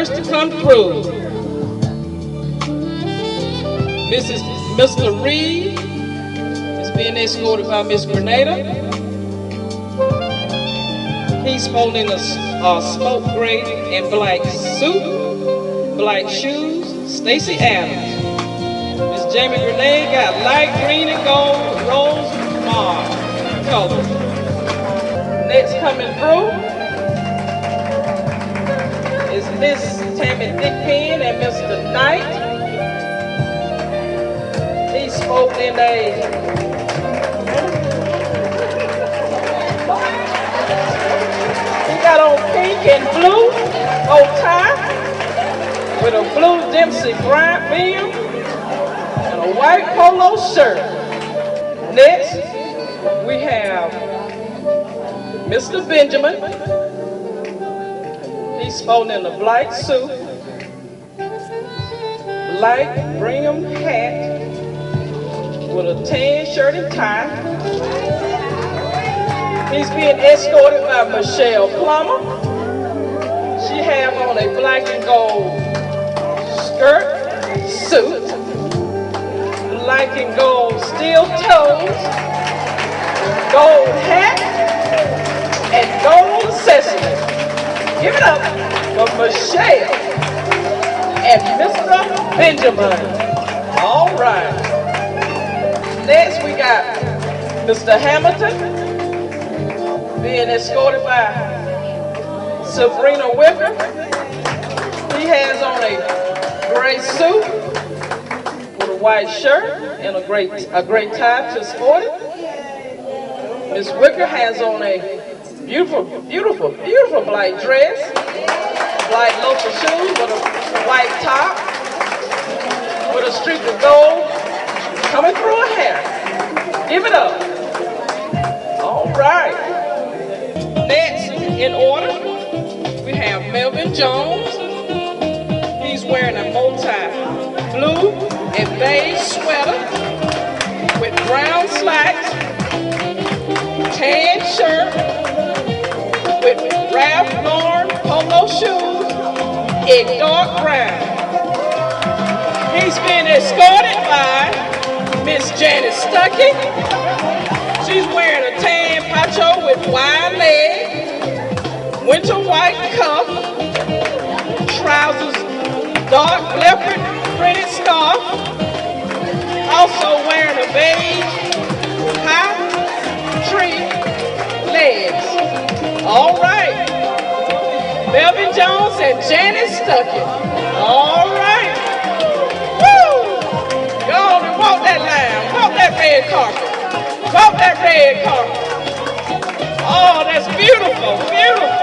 first to come through, Mr. Reed is being escorted by Miss Grenada. He's holding a smoke gray and black suit, black shoes. Stacy Adams. Miss Jamie Grenade got light green and gold rose mauve colors. Next coming through is Miss Tammy Dickpen and Mr. Knight. He spoke in he got on pink and blue bow tie with a blue Dempsey Bryant bib and a white polo shirt. Next, we have Mr. Benjamin. He's sporting in a black suit, black brim hat with a tan shirt and tie. He's being escorted by Michelle Plummer. She has on a black and gold skirt, suit, black and gold steel toes, gold hat, and gold accessories. Give it up for Michelle and Mr. Benjamin. All right. Next we got Mr. Hamilton being escorted by Sabrina Wicker. He has on a gray suit with a white shirt and a great tie to sport it. Miss Wicker has on a beautiful, beautiful, beautiful black dress, black loafer shoes with a white top, with a streak of gold coming through her hair. Give it up. All right. Next in order, we have Melvin Jones. He's wearing a multi-blue and beige sweater with brown slacks, tan shirt with Ralph Lauren polo shoes in dark brown. He's being escorted by Miss Janice Stuckey. She's wearing a tan poncho with wide leg, winter white cuff, trousers, dark leopard printed scarf, also wearing a beige high tree legs. All right, Melvin Jones and Janice Stuckey. All right, woo! Go on and walk that line, walk that red carpet. Walk that red carpet. Oh, that's beautiful, beautiful.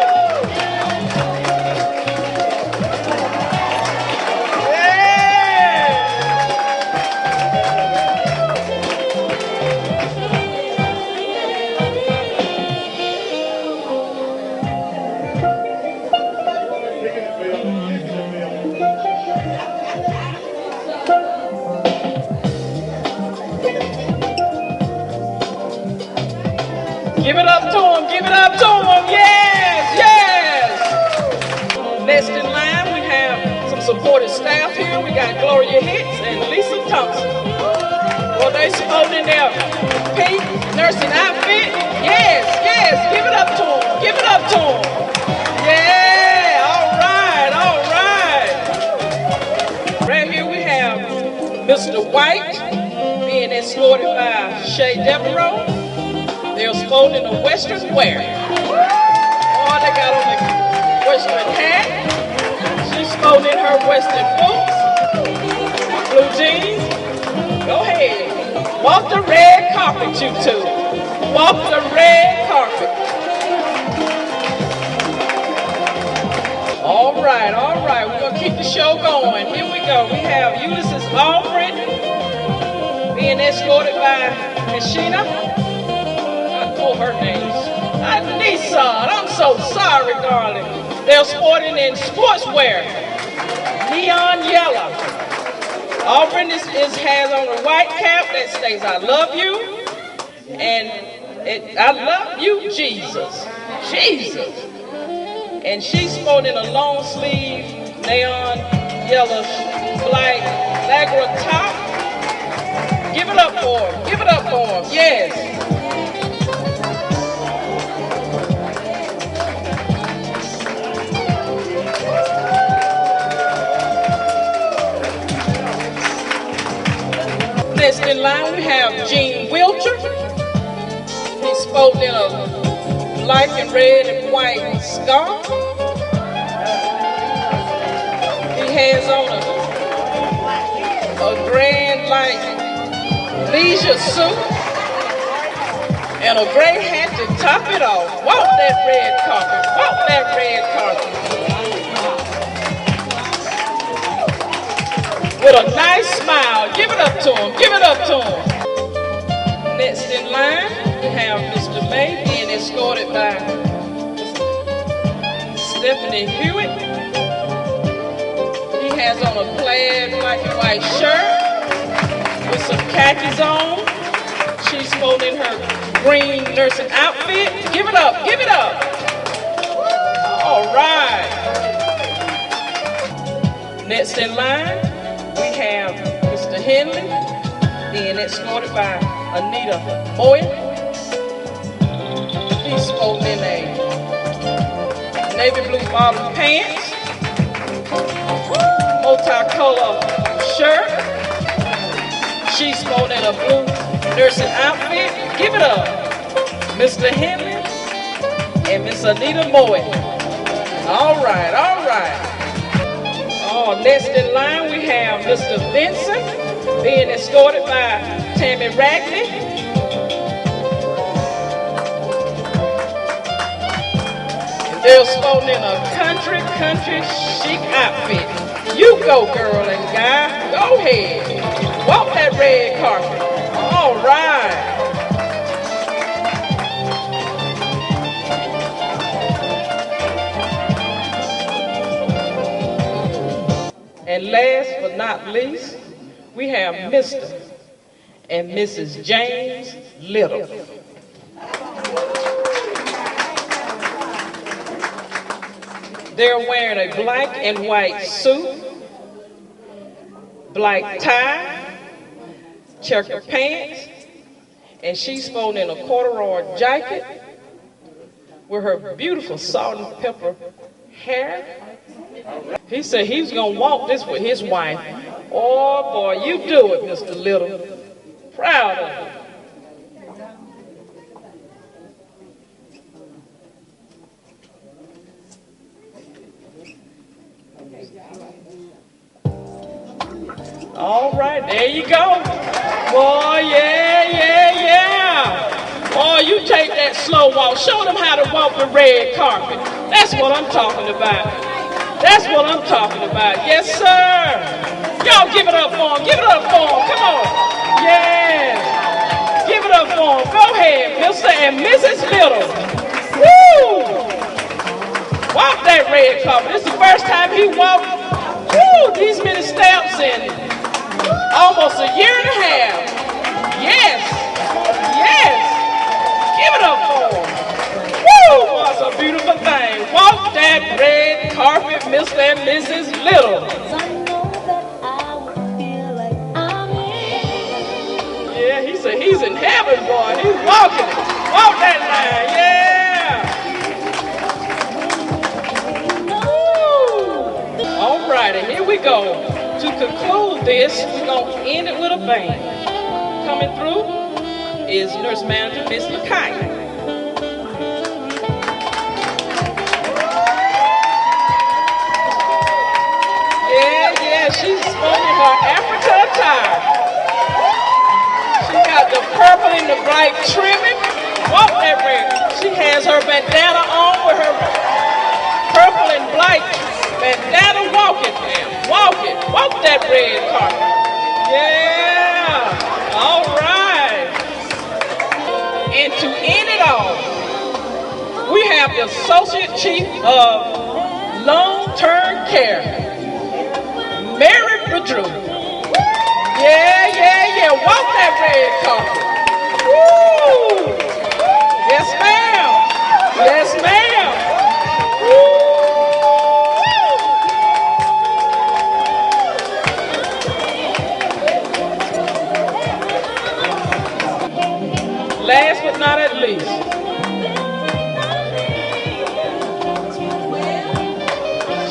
Give it up to him, give it up to him, yes, yes! Next in line, we have some supportive staff here. We got Gloria Hicks and Lisa Thompson. Well, they sporting their pink nursing outfit. Yes, yes, give it up to him, give it up to him. Yeah, all right, all right. Right here we have Mr. White being escorted by Shay Devereaux. They're sporting in a Western wear. Oh, they got on the Western hat. She's sporting in her Western boots, blue jeans. Go ahead. Walk the red carpet, you two. Walk the red carpet. All right. We're going to keep the show going. Here we go. We have Ulysses Alfred being escorted by Mishina. Her name's Nissan. I'm so sorry, darling. They're sporting in sportswear, neon yellow. Auburn has on a white cap that says "I love you," and "I love you, Jesus, Jesus." And she's sporting a long sleeve neon yellow flight Niagara top. Give it up for him. Give it up for him. Yes. Next in line we have Gene Wilcher. He's spoken in a black and red and white scarf. He has on a grand like leisure suit and a gray hat to top it off. Walk that red carpet. Walk that red carpet. With a nice smile. Give it up to him. Give it up to him. Next in line, we have Mr. May being escorted by Stephanie Hewitt. He has on a plaid black and white shirt with some khakis on. She's holding her green nursing outfit. Give it up. Give it up. All right. Next in line, we have Mr. Henley being escorted by Anita Moy. He's spoken in a navy blue bottom pants, multicolor shirt. She's spoken in a blue nursing outfit. Give it up, Mr. Henley and Miss Anita Moy. All right, all right. Oh, next in line we have Mr. Vincent being escorted by Tammy Ragney. They're spoken in a country chic outfit. You go, girl and guy. Go ahead. Walk that red carpet. All right. And last but not least, we have Mr. and Mrs. James Little. They're wearing a black and white suit, black tie, checker pants, and she's spoken in a corduroy jacket with her beautiful salt and pepper hair. He said he was going to walk this with his wife. Oh, boy, you do it, Mr. Little. Proud of you. All right, there you go. Boy, yeah. Boy, you take that slow walk. Show them how to walk the red carpet. That's what I'm talking about. That's what I'm talking about. Yes, sir. Y'all give it up for him. Give it up for him. Come on. Yeah. Give it up for him. Go ahead, Mr. and Mrs. Little. Woo! Walk that red carpet. This is the first time he walked, these many steps in almost a year and a half. Yes. Give it up for him. Woo! It's a beautiful thing. Walk that red carpet, Mr. and Mrs. Little. Yeah, he said he's in heaven, boy. He's walking it. Walk that line, yeah. Woo! All righty, here we go. To conclude this, we're going to end it with a bang. Coming through is Nurse Manager Miss LaKaya. Yeah, she's sporting her Africa attire. She got the purple and the bright trimming. Walk that red. She has her bandana on with her purple and black bandana. Walk it, ma'am. Walk it. Walk that red carpet. Yeah. All right. And to end it all, we have the Associate Chief of Long-Term Care, Mary Bedrew. Yeah. Walk that red carpet. Woo! Yes, ma'am. Yes, ma'am. Woo! please.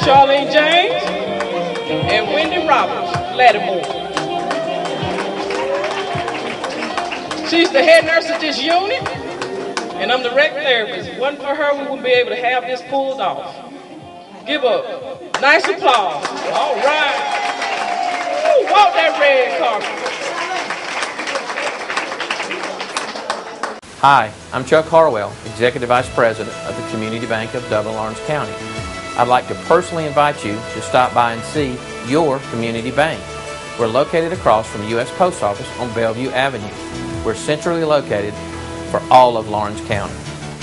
Charlene James and Wendy Roberts Lattimore. She's the head nurse of this unit, and I'm the rec therapist. If it wasn't for her, we wouldn't be able to have this pulled off. Give a nice applause. All right. Ooh, walk that red carpet. Hi, I'm Chuck Harwell, Executive Vice President of the Community Bank of Dublin-Lawrence County. I'd like to personally invite you to stop by and see your community bank. We're located across from the U.S. Post Office on Bellevue Avenue. We're centrally located for all of Lawrence County.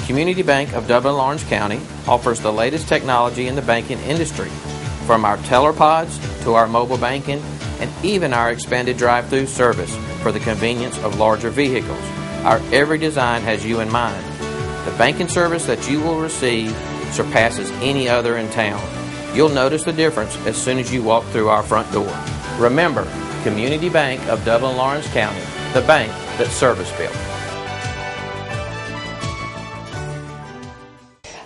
Community Bank of Dublin-Lawrence County offers the latest technology in the banking industry, from our teller pods to our mobile banking and even our expanded drive-through service for the convenience of larger vehicles. Our every design has you in mind. The banking service that you will receive surpasses any other in town. You'll notice the difference as soon as you walk through our front door. Remember, Community Bank of Dublin-Lawrence County, the bank that's service-built.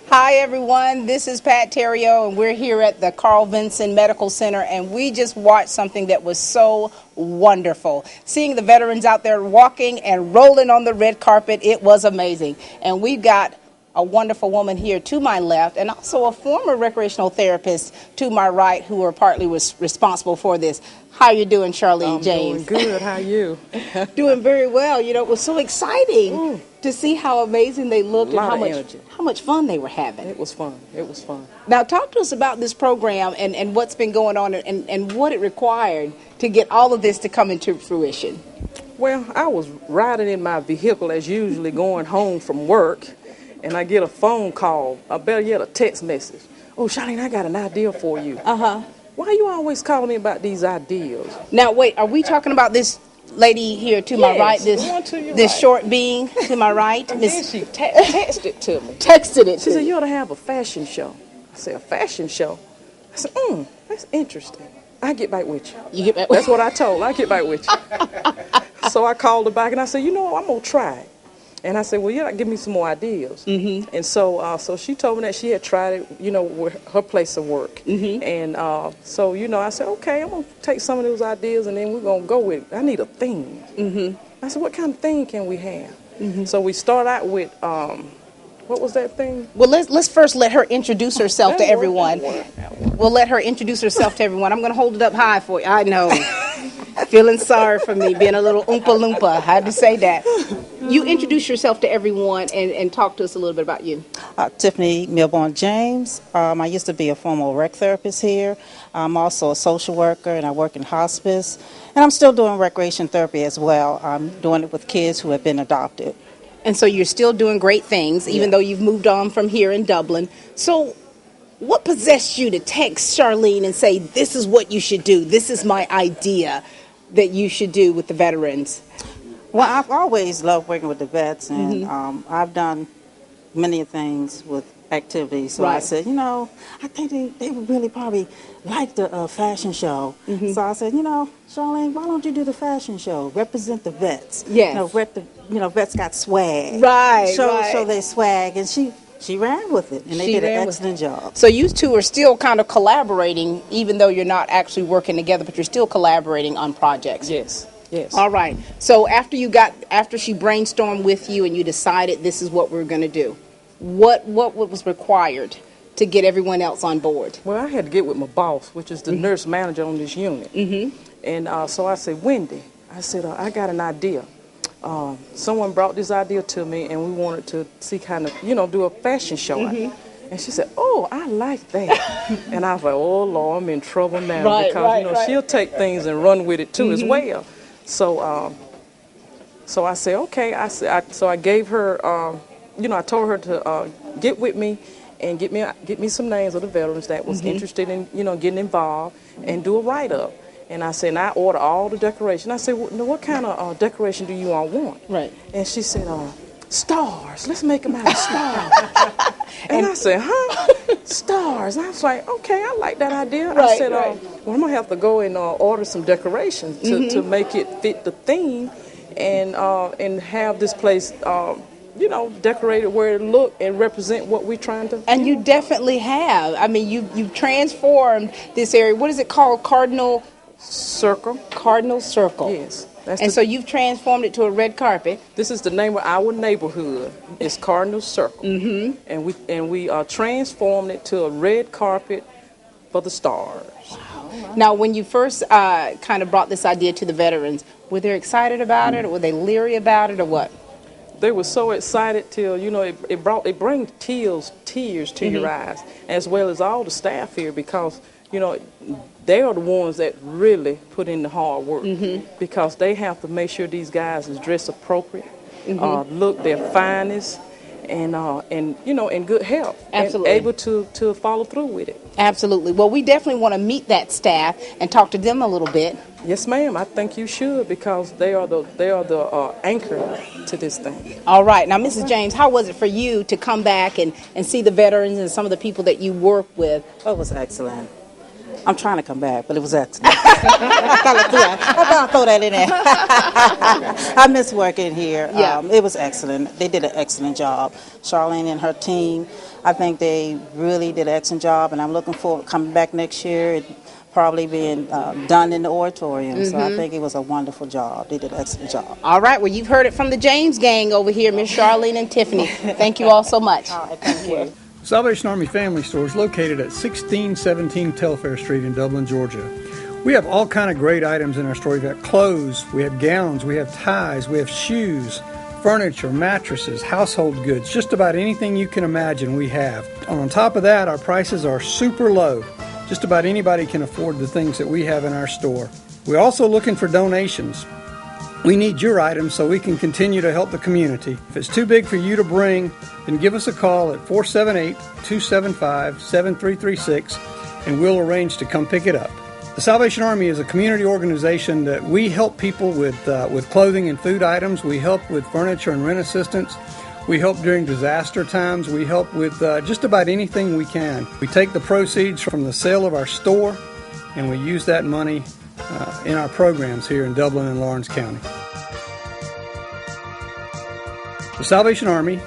Hi everyone, this is Pat Terrio and we're here at the Carl Vinson Medical Center, and we just watched something that was so wonderful. Seeing the veterans out there walking and rolling on the red carpet, it was amazing. And we've got a wonderful woman here to my left and also a former recreational therapist to my right who are partly responsible for this. How you doing, Charlene James? Doing good. How you? Doing very well. You know, it was so exciting to see how amazing they looked and how much fun they were having. It was fun. It was fun. Now, talk to us about this program and what's been going on and what it required to get all of this to come into fruition. Well, I was riding in my vehicle as usually going home from work, and I get a phone call, or better yet, a text message. Oh, Charlene, I got an idea for you. Uh-huh. Why you always calling me about these ideas? Now, wait, are we talking about this lady here to my right? This short being to my right? And then she texted it to me. Texted it She said, you ought to have a fashion show. I said, a fashion show? I said, that's interesting. I'll get back with you. You get back That's what I told her. I'll get back with you. So I called her back and I said, you know, I'm going to try it. And I said, well, you got to give me some more ideas. Mm-hmm. And so she told me that she had tried it, you know, with her place of work. Mm-hmm. And so, you know, I said, okay, I'm going to take some of those ideas and then we're going to go with it. I need a theme. Mm-hmm. I said, what kind of theme can we have? Mm-hmm. So we start out with, what was that thing? Well, let's first let her introduce herself to everyone. We'll let her introduce herself to everyone. I'm going to hold it up high for you. I know. Feeling sorry for me, being a little Oompa Loompa. I had to say that. You introduce yourself to everyone and talk to us a little bit about you. Tiffany Milborn James. I used to be a former rec therapist here. I'm also a social worker and I work in hospice. And I'm still doing recreation therapy as well. I'm doing it with kids who have been adopted. And so you're still doing great things, even though you've moved on from here in Dublin. So what possessed you to text Charlene and say, this is what you should do, this is my idea that you should do with the veterans? Well, I've always loved working with the vets, and I've done many things with activities. So I said, you know, I think they would really probably like the fashion show. Mm-hmm. So I said, you know, Charlene, why don't you do the fashion show? Represent the vets. Yes. You know, vets got swag. Right. Show their swag, and she ran with it, and they did an excellent job. So you two are still kind of collaborating, even though you're not actually working together, but you're still collaborating on projects. Yes. Yes. All right. So after she brainstormed with you and you decided this is what we're going to do, what was required to get everyone else on board? Well, I had to get with my boss, which is the nurse manager on this unit. Mm-hmm. And so I said, Wendy, I said, I got an idea. Someone brought this idea to me, and we wanted to see kind of, you know, do a fashion show. Mm-hmm. And she said, oh, I like that. And I was like, oh, Lord, I'm in trouble now. Because, she'll take things and run with it, too, as well. So so I said, okay. So I gave her, I told her to get with me and get me some names of the veterans that was interested in, getting involved and do a write-up. And I said, and I order all the decoration. I said, what kind of decoration do you all want? Right. And she said, stars. Let's make them out of stars. And I said, stars. And I was like, okay, I like that idea. I said, well, I'm going to have to go and order some decorations to make it fit the theme and have this place decorate it where it look and represent what we're trying to. And you definitely have. I mean, you've transformed this area. What is it called? Cardinal Circle. Yes. That's And so you've transformed it to a red carpet. This is the name of our neighborhood. It's Cardinal Circle. Mm-hmm. And we transformed it to a red carpet for the stars. Now, when you first kind of brought this idea to the veterans, were they excited about it, or were they leery about it, or what? They were so excited till, it brings tears to your eyes, as well as all the staff here, because, they are the ones that really put in the hard work, because they have to make sure these guys is dressed appropriate, look their finest, and in good health. Absolutely. And able to follow through with it. Absolutely. Well, we definitely want to meet that staff and talk to them a little bit. Yes, ma'am. I think you should, because they are the anchor to this thing. All right. Now, Mrs. James, how was it for you to come back and see the veterans and some of the people that you work with? Oh, it was excellent. I'm trying to come back, but it was excellent. I thought I'd throw that in there. I miss working here. Yeah. It was excellent. They did an excellent job. Charlene and her team, I think they really did an excellent job, and I'm looking forward to coming back next year and probably being done in the auditorium. So I think it was a wonderful job. They did an excellent job. All right. Well, you've heard it from the James gang over here, Miss Charlene and Tiffany. Thank you all so much. All right, thank you. Salvation Army Family Store is located at 1617 Telfair Street in Dublin, Georgia. We have all kind of great items in our store. We've got clothes, we have gowns, we have ties, we have shoes, furniture, mattresses, household goods, just about anything you can imagine we have. On top of that, our prices are super low. Just about anybody can afford the things that we have in our store. We're also looking for donations. We need your items so we can continue to help the community. If it's too big for you to bring, then give us a call at 478-275-7336 and we'll arrange to come pick it up. The Salvation Army is a community organization that we help people with clothing and food items. We help with furniture and rent assistance. We help during disaster times. We help with just about anything we can. We take the proceeds from the sale of our store and we use that money in our programs here in Dublin and Lawrence County. The Salvation Army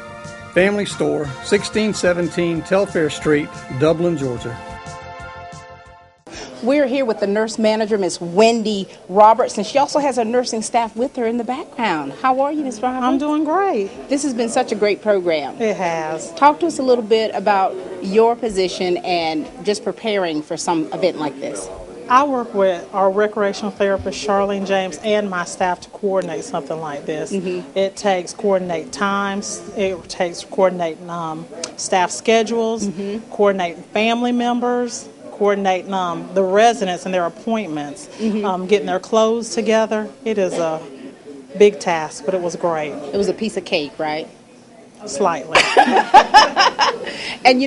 Family Store, 1617 Telfair Street, Dublin, Georgia. We're here with the nurse manager, Miss Wendy Roberts, and she also has her nursing staff with her in the background. How are you, Miss Roberts? I'm doing great. This has been such a great program. It has. Talk to us a little bit about your position and just preparing for some event like this. I work with our recreational therapist, Charlene James, and my staff to coordinate something like this. It takes coordinate times, it takes coordinating staff schedules, coordinating family members, coordinating the residents and their appointments, getting their clothes together. It is a big task, but it was great. It was a piece of cake, right? Slightly. And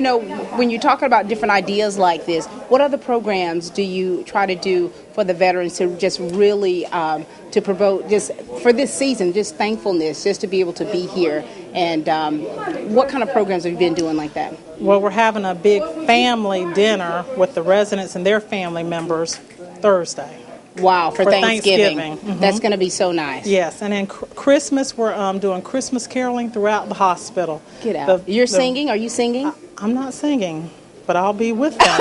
when you're talking about different ideas like this, what other programs do you try to do for the veterans to just really to promote, just for this season, just thankfulness, just to be able to be here? And what kind of programs have you been doing like that? Well, we're having a big family dinner with the residents and their family members Thursday. Wow, for Thanksgiving. That's going to be so nice. Yes, and then Christmas, we're doing Christmas caroling throughout the hospital. Get out. You're singing? Are you singing? I'm not singing, but I'll be with them.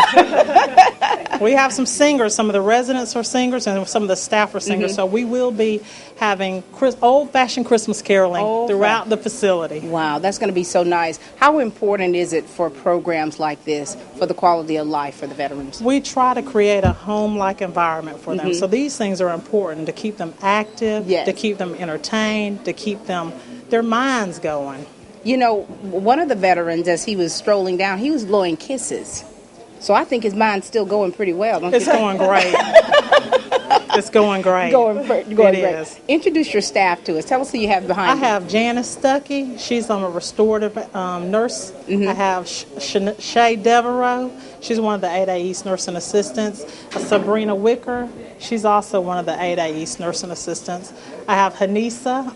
We have some singers. Some of the residents are singers, and some of the staff are singers. So we will be having old-fashioned Christmas caroling throughout the facility. Wow, that's going to be so nice. How important is it for programs like this for the quality of life for the veterans? We try to create a home-like environment for them. So these things are important to keep them active, to keep them entertained, to keep their minds going. One of the veterans, as he was strolling down, he was blowing kisses. So I think his mind's still going pretty well, don't you think? It's going great. It's going great. Going it great. Is. Introduce your staff to us. Tell us who you have behind you. I have Janice Stuckey. She's a restorative nurse. I have Shay Devereaux. She's one of the 8A East nursing assistants. Sabrina Wicker. She's also one of the 8A East nursing assistants. I have Hanisa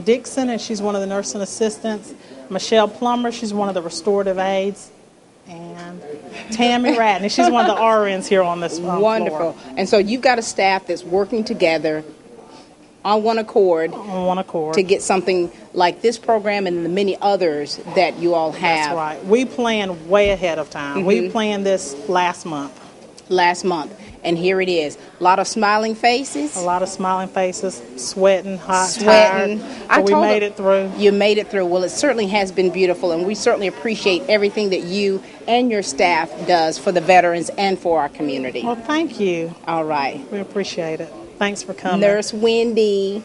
Dixon, and she's one of the nursing assistants. Michelle Plummer. She's one of the restorative aides. And Tammy Ratney. She's one of the RNs here on this Wonderful. floor. And so you've got a staff that's working together on one accord on one accord. to get something like this program and the many others that you all have. That's right. We planned way ahead of time. We planned this last month. And here it is. A lot of smiling faces. A lot of smiling faces, sweating, hot, Sweating. tired. But we made it through. You made it through. Well, it certainly has been beautiful, and we certainly appreciate everything that you and your staff does for the veterans and for our community. Well, thank you. All right. We appreciate it. Thanks for coming. Nurse Wendy.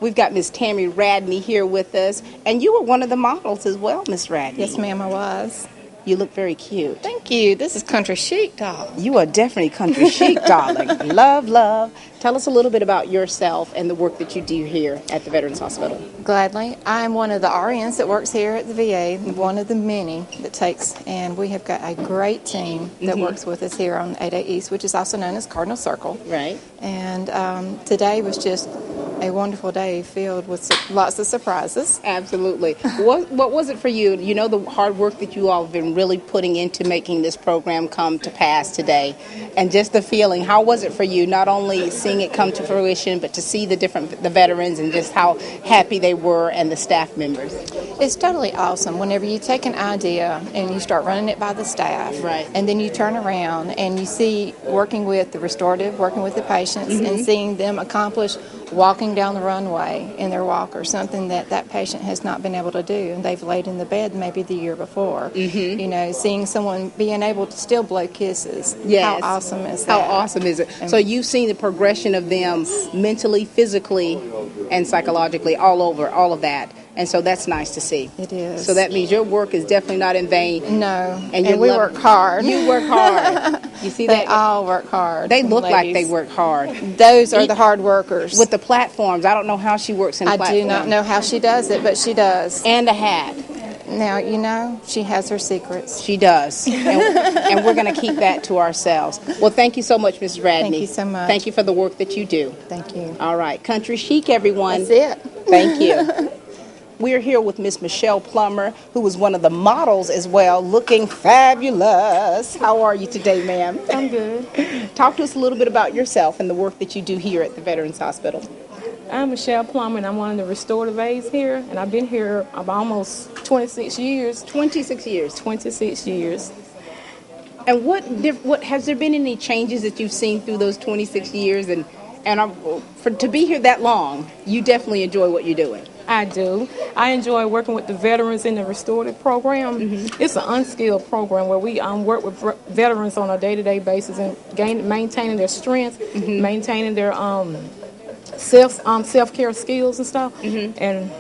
We've got Miss Tammy Radney here with us, and you were one of the models as well, Miss Radney. Yes, ma'am, I was. You look very cute. Thank you. This is country chic, doll. You are definitely country chic, darling. Love, love. Tell us a little bit about yourself and the work that you do here at the Veterans Hospital. Gladly. I'm one of the RNs that works here at the VA, one of the many that takes, and we have got a great team that works with us here on 8A East, which is also known as Cardinal Circle. Right. And today was just a wonderful day filled with lots of surprises. Absolutely. What was it for you? You know the hard work that you all have been really putting into making this program come to pass today, and just the feeling. How was it for you? Not only seeing it come to fruition, but to see the veterans and just how happy they were and the staff members. It's totally awesome whenever you take an idea and you start running it by the staff, right? And then you turn around and you see working with the restorative, working with the patients, and seeing them accomplish walking down the runway in their walker, something that patient has not been able to do, and they've laid in the bed maybe the year before. You know, seeing someone being able to still blow kisses. Yes. How awesome is that? How awesome is it? So you've seen the progression of them mentally, physically, and psychologically, all over, all of that. And so that's nice to see. It is. So that means your work is definitely not in vain. No. And we work hard. You work hard. You see They that? all work hard. They look like ladies. they work hard. Those are the hard workers. With the platforms, I don't know how she works in platforms. I do not know how she does it, but she does. And a hat. Now, you know, she has her secrets. She does. And we're going to keep that to ourselves. Well, thank you so much, Mrs. Radney. Thank you so much. Thank you for the work that you do. Thank you. All right. Country chic, everyone. That's it. Thank you. We're here with Miss Michelle Plummer, who was one of the models as well, looking fabulous. How are you today, ma'am? I'm good. Talk to us a little bit about yourself and the work that you do here at the Veterans Hospital. I'm Michelle Plummer, and I'm one of the restorative aides here, and I've been here about almost 26 years. 26 years. 26 years. And what has there been any changes that you've seen through those 26 years? And to be here that long, you definitely enjoy what you're doing. I do. I enjoy working with the veterans in the restorative program. It's an unskilled program where we work with veterans on a day-to-day basis and maintaining their strength, maintaining their self-care skills and stuff. And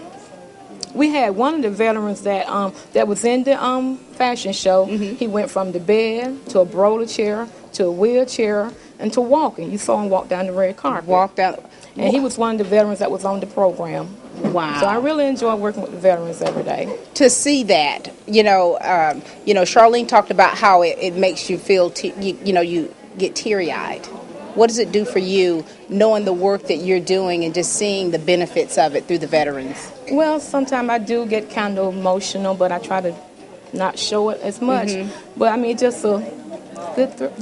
we had one of the veterans that was in the fashion show. He went from the bed to a roller chair to a wheelchair and to walking. You saw him walk down the red carpet. Walked out. And he was one of the veterans that was on the program. Wow. So I really enjoy working with the veterans every day. To see that, Charlene talked about how it makes you feel, you get teary-eyed. What does it do for you, knowing the work that you're doing and just seeing the benefits of it through the veterans? Well, sometimes I do get kind of emotional, but I try to not show it as much. But I mean, just a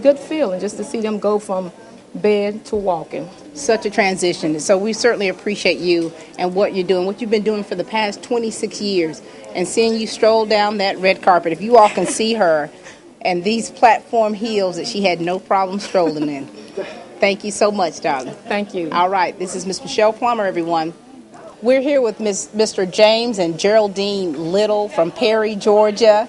good feeling just to see them go from bed to walking. Such a transition. So we certainly appreciate you and what you're doing, what you've been doing for the past 26 years, and seeing you stroll down that red carpet. If you all can see her and these platform heels that she had no problem strolling in. Thank you so much, darling. Thank you. All right, this is Miss Michelle Plummer, everyone. We're here with Mr. James and Geraldine Little from Perry, Georgia,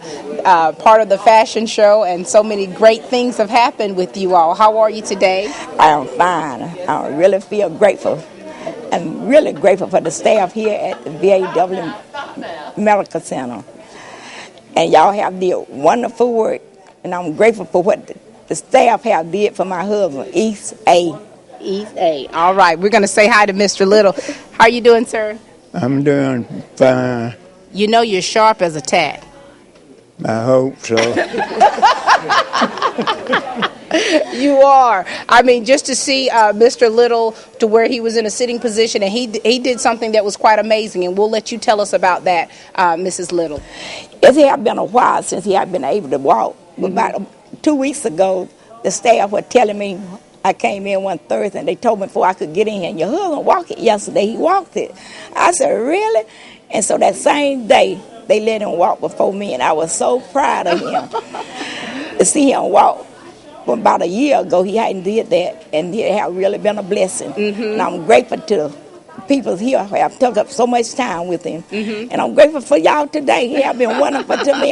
part of the fashion show, and so many great things have happened with you all. How are you today? I'm fine. I really feel grateful. I'm really grateful for the staff here at the VA Dublin Medical Center. And y'all have did wonderful work, and I'm grateful for what the staff have did for my husband, East A. East A. All right, we're going to say hi to Mr. Little. How are you doing, sir? I'm doing fine. You know you're sharp as a tack. I hope so. You are. I mean, just to see Mr. Little to where he was in a sitting position, and he did something that was quite amazing, and we'll let you tell us about that, Mrs. Little. It has been a while since he had been able to walk. About 2 weeks ago, the staff were telling me I came in one Thursday and they told me before I could get in here, your husband walked it yesterday. He walked it. I said, really? And so that same day, they let him walk before me, and I was so proud of him to see him walk. Well, about a year ago, he hadn't did that, and it had really been a blessing. And I'm grateful to people here who have took up so much time with him. And I'm grateful for y'all today. He have been wonderful to me.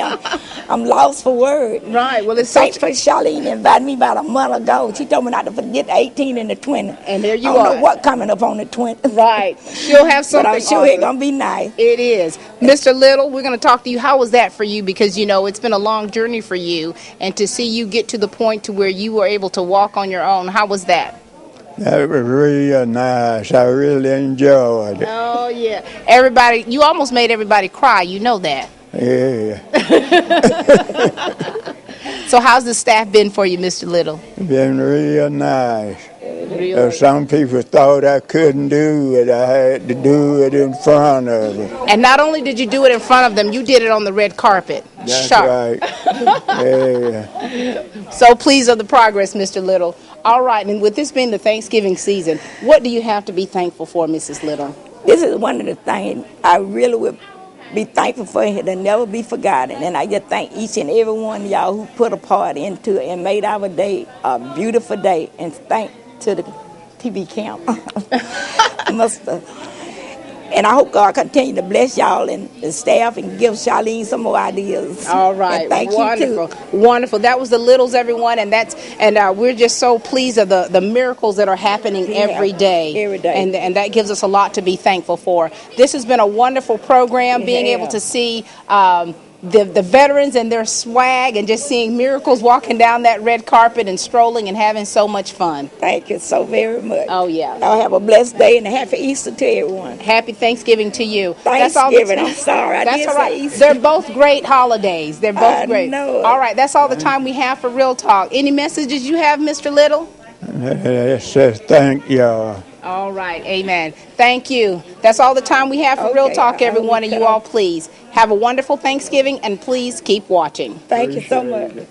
I'm lost for words. Right. Well, it's thanks for Charlene invited me about a month ago. She told me not to forget the 18 and the 20. And there you I don't are. know what coming up on the 20. Right. She'll have something. But I'm sure it's going to be nice. It is. Mr. Little, we're going to talk to you. How was that for you? Because, you know, it's been a long journey for you. And to see you get to the point to where you were able to walk on your own, how was that? That was really nice. I really enjoyed it. Oh, yeah. Everybody, you almost made everybody cry. You know that. Yeah. So how's the staff been for you, Mr. Little? Been real nice. Some people thought I couldn't do it. I had to do it in front of them. And not only did you do it in front of them, you did it on the red carpet. That's Sharp. right. Yeah. So pleased of the progress, Mr. Little. All right, and with this being the Thanksgiving season, what do you have to be thankful for, Mrs. Little? This is one of the things I really would be thankful for. It'll never be forgotten. And I just thank each and every one of y'all who put a part into it and made our day a beautiful day. And thank to the TV camp. And I hope God continue to bless y'all and the staff and give Charlene some more ideas. All right, and thank wonderful, you too. Wonderful. That was the Littles, everyone, and we're just so pleased of the miracles that are happening every day. Every day, and that gives us a lot to be thankful for. This has been a wonderful program. Being able to see the veterans and their swag, and just seeing miracles walking down that red carpet and strolling and having so much fun. Thank you so very much. Oh yeah. Y'all have a blessed day and a happy Easter to everyone. Happy Thanksgiving to you. Thanksgiving. I'm sorry. That's all right. They're both great holidays. They're both great. Know it. All right. That's all the time we have for Real Talk. Any messages you have, Mr. Little? Thank y'all. All right. Amen. Thank you. That's all the time we have for Real Talk, everyone. And you all, please have a wonderful Thanksgiving, and please keep watching. Thank you so much.